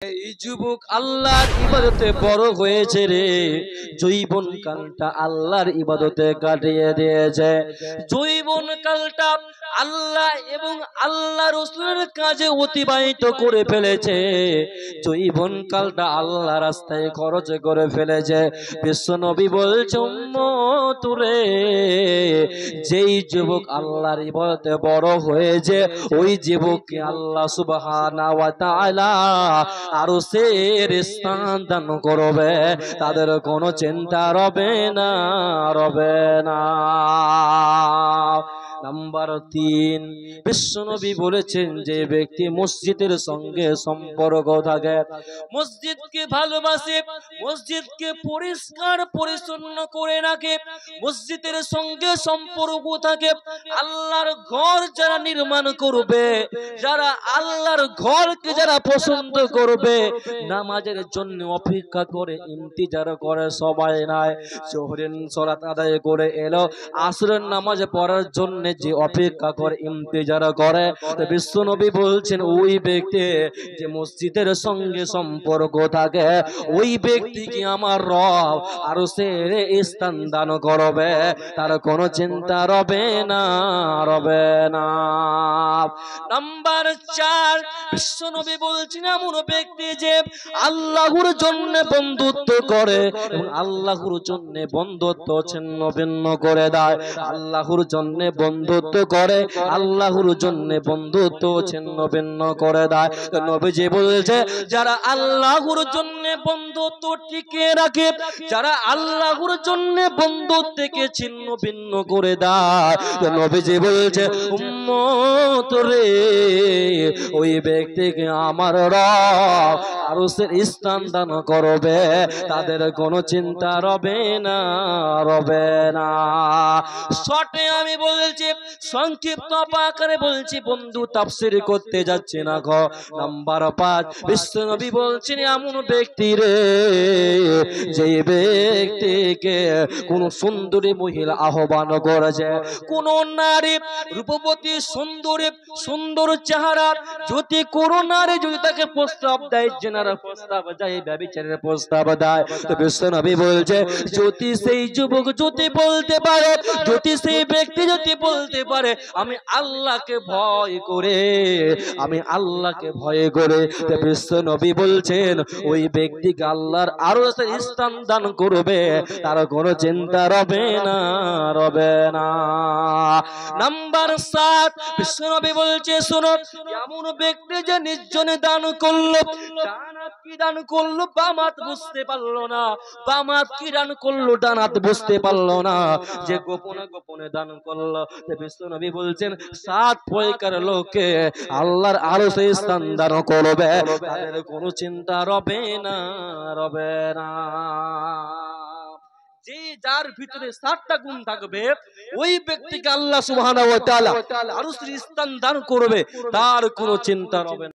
এই যুবক আল্লাহর ইবাদতে বড় হয়েছে রে, জৈবন কালটা আল্লাহর ইবাদতে কাটিয়ে দিয়েছে। জৈবন কালটা আল্লাহ এবং আল্লাহ রাসূলের কাজে অতিবাহিত করে ফেলেছে। জৈবন কালটা আল্লাহ রাস্তায় খরচ করে ফেলেছে। বিশ্বনবী বলছে, উম্মত রে, যেই যুবক আল্লাহর ইবাদতে বড় হয়েছে ওই যুবককে আল্লাহ সুবহানাহু ওয়া তাআলা আরশের স্থান দান করবে, তাদের কোনো চিন্তা রবে না, রবে না। নাম্বার 3, বিশ্বনবী বলেছেন যে ব্যক্তি মসজিদের সঙ্গে সম্পর্ক থাকে, মসজিদকে ভালোবাসে, মসজিদকে পরিষ্কার পরিচ্ছন্ন করে রাখে, মসজিদের সঙ্গে সম্পর্ক থাকে, আল্লাহর ঘর যারা নির্মাণ করবে, যারা আল্লাহর ঘরকে যারা পছন্দ করবে, নামাজের জন্য অপেক্ষা করে ইন্তিজার করে সবাই নাই, জোহরের সালাত আদায় করে এলো, আসরের নামাজ পড়ার জন্য যে অপেক্ষা করে ইন্তিজার করে, তো বিশ্বনবী বলছেন ওই ব্যক্তি যে মসজিদের সঙ্গে সম্পর্ক থাকে ওই ব্যক্তিকে আমার রব আরশের স্থান দান করবে, তার কোনো চিন্তা রবে না, রবে না। নাম্বার 4, বিশ্বনবী বলছেন এমন ব্যক্তি যে আল্লাহর জন্য বন্ধুত্ব করে এবং আল্লাহর জন্য বন্ধুত্ব ছিন্ন ভিন্ন করে দেয়, আল্লাহর জন্য বন্ধুত্ব করে, আল্লাহর জন্য বন্ধুত্ব ছিন্ন ভিন্ন করে দেয়। নবীজি বলছে যারা আল্লাহর জন্য বন্ধুত্ব টিকে রাখে, যারা আল্লাহর জন্য বন্ধুত্বকে ছিন্ন ভিন্ন করে দেয়, নবীজি বলছে উম্মত রে, ওই ব্যক্তিকে আমার রব আরশের স্থান দান করবে, তাদের কোনো চিন্তা রবে না, রবে না। শর্টে আমি বলছি, সংক্ষিপ্ত আকারে বলছি বন্ধু, তাফসীর করতে যাচ্ছে না। নাম্বার 5, বিশ্বনবী বলছেন এমন ব্যক্তি রে, যে ব্যক্তিকে কোন সুন্দরী মহিলা আহ্বান করেছে, কোন নারী রূপবতী সুন্দরী সুন্দর চেহারা যদি কোন নারী যদি তাকে প্রস্তাব দেয়, জেনার প্রস্তাব দেয়, ব্যভিচারের প্রস্তাব দেয়, তো বিশ্বনবী বলছে যদি সেই যুবক যদি বলতে পারে, যদি সেই ব্যক্তি যদি বলতে পারে আমি আল্লাহকে ভয় করে, আমি আল্লাহকে ভয় করে, তো বিশ্বনবী বলছেন ওই ব্যক্তিকে আল্লাহর আরশের স্থান দান করবে, তার কোনো চিন্তা রবে না, রবে না। নাম্বার 7, বিশ্বনবী বলছে শোনো, এমন ব্যক্তি যে নির্জনে দান করলো, ডানাত কি দান করলো বামাত বুঝতে পারলো না, বামাত কি দান করলো ডানাত বুঝতে পারলো না, যে গোপনে গোপনে দান করলো, তো বিশ্বনবী বলছেন 7 প্রকার লোকে আল্লাহর আরশের স্থান দান করবে, তাদের কোনো চিন্তা রবে না, রবে না। যে যার ভিতরে 7টা গুণ থাকবে ওই ব্যক্তিকে আল্লাহ সুবহানাহু ওয়া তাআলা আরশের স্থান দান করবে, তার কোনো চিন্তা রবে না।